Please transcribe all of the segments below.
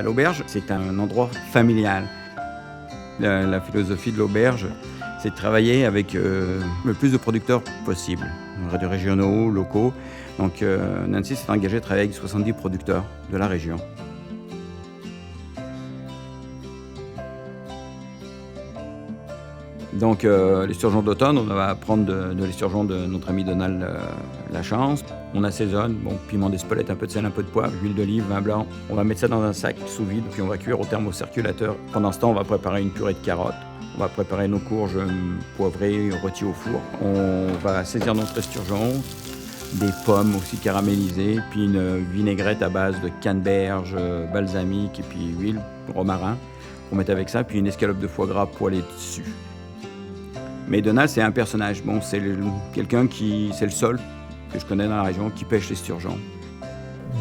L'auberge, c'est un endroit familial. La philosophie de l'auberge, c'est de travailler avec le plus de producteurs possible, régionaux, locaux. Donc Nancy s'est engagée à travailler avec 70 producteurs de la région. Donc l'esturgeon d'automne, on va prendre de l'esturgeon de notre ami Donald Lachance. On assaisonne, piment d'Espelette, un peu de sel, un peu de poivre, huile d'olive, vin blanc. On va mettre ça dans un sac sous vide, puis on va cuire au thermocirculateur. Pendant ce temps, on va préparer une purée de carottes. On va préparer nos courges poivrées, rôties au four. On va saisir notre esturgeon, des pommes aussi caramélisées, puis une vinaigrette à base de canneberge, balsamique et puis huile, romarin. On met avec ça, puis une escalope de foie gras poêlée dessus. Mais Donald, c'est un personnage. C'est quelqu'un c'est le seul que je connais dans la région qui pêche l'esturgeon.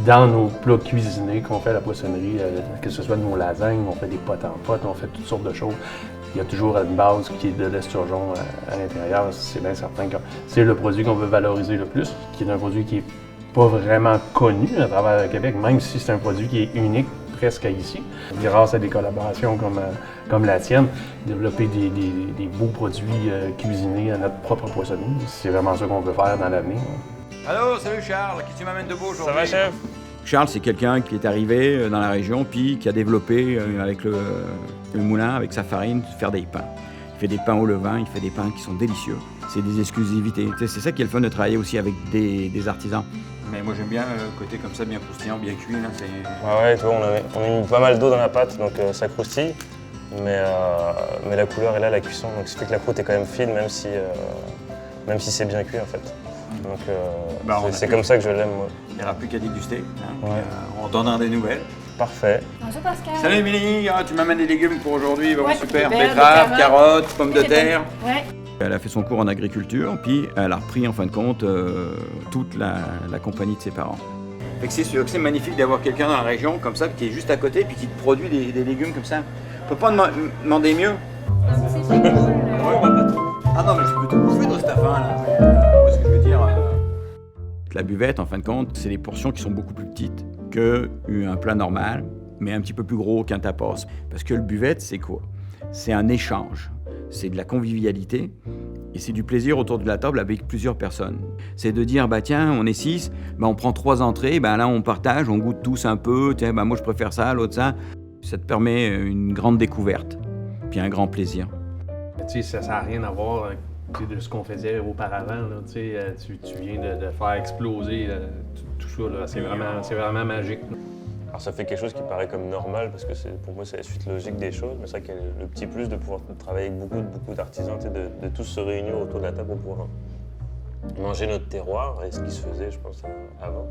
Dans nos plats cuisinés qu'on fait à la poissonnerie, que ce soit nos lasagnes, on fait des potes en potes, on fait toutes sortes de choses. Il y a toujours une base qui est de l'esturgeon à l'intérieur. C'est bien certain que c'est le produit qu'on veut valoriser le plus, qui est un produit qui n'est pas vraiment connu à travers le Québec, même si c'est un produit qui est unique presque à ici. Grâce à des collaborations comme la tienne, développer des beaux produits cuisinés à notre propre poissonnerie, c'est vraiment ça qu'on veut faire dans l'avenir. Allô, salut Charles, qu'est-ce que tu m'amènes de beau aujourd'hui? Ça va, chef? Charles, c'est quelqu'un qui est arrivé dans la région, puis qui a développé avec le moulin, avec sa farine, faire des pains. Il fait des pains au levain, il fait des pains qui sont délicieux. C'est des exclusivités. C'est ça qui est le fun de travailler aussi avec des artisans. Mais moi j'aime bien le côté comme ça, bien croustillant, bien cuit. Là, Ouais, tu vois, on a mis pas mal d'eau dans la pâte, donc ça croustille. Mais la couleur est là, la cuisson, donc ça fait que la croûte est quand même fine, même si c'est bien cuit en fait. Donc c'est comme ça que je l'aime, moi. Il n'y aura plus qu'à déguster. Hein, ouais. On donnera des nouvelles. Parfait. Bonjour Pascal. Salut Émilie, tu m'amènes des légumes pour aujourd'hui, Ouais, super. des Betteraves, carottes, pommes de des terre. Ouais. Elle a fait son cours en agriculture, puis elle a repris en fin de compte toute la compagnie de ses parents. Fait que c'est sûr que c'est magnifique d'avoir quelqu'un dans la région comme ça, qui est juste à côté, puis qui te produit des légumes comme ça. On peut pas demander mieux. Ah non, mais je peux tout bouffer dans cette affaire là. Moi, ce que je veux dire. La buvette, en fin de compte, c'est des portions qui sont beaucoup plus petites qu'un plat normal, mais un petit peu plus gros qu'un tapas. Parce que le buvette, c'est quoi? C'est un échange. C'est de la convivialité et c'est du plaisir autour de la table avec plusieurs personnes. C'est de dire, tiens, on est 6, on prend 3 entrées, là on partage, on goûte tous un peu, tiens, moi je préfère ça, l'autre ça. Ça te permet une grande découverte, puis un grand plaisir. Tu sais, ça n'a rien à voir de ce qu'on faisait auparavant. Là, tu viens de faire exploser tout ça. Là. C'est vraiment magique. Alors ça fait quelque chose qui paraît comme normal parce que pour moi c'est la suite logique des choses, mais c'est vrai qu'il y a le petit plus de pouvoir travailler avec beaucoup d'artisans, de tous se réunir autour de la table pour pouvoir manger notre terroir et ce qui se faisait, je pense, avant.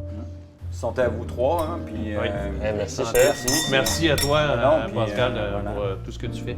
Santé à vous trois, hein, puis... merci chef. Merci à toi, Non, Pascal, voilà. pour tout ce que tu fais.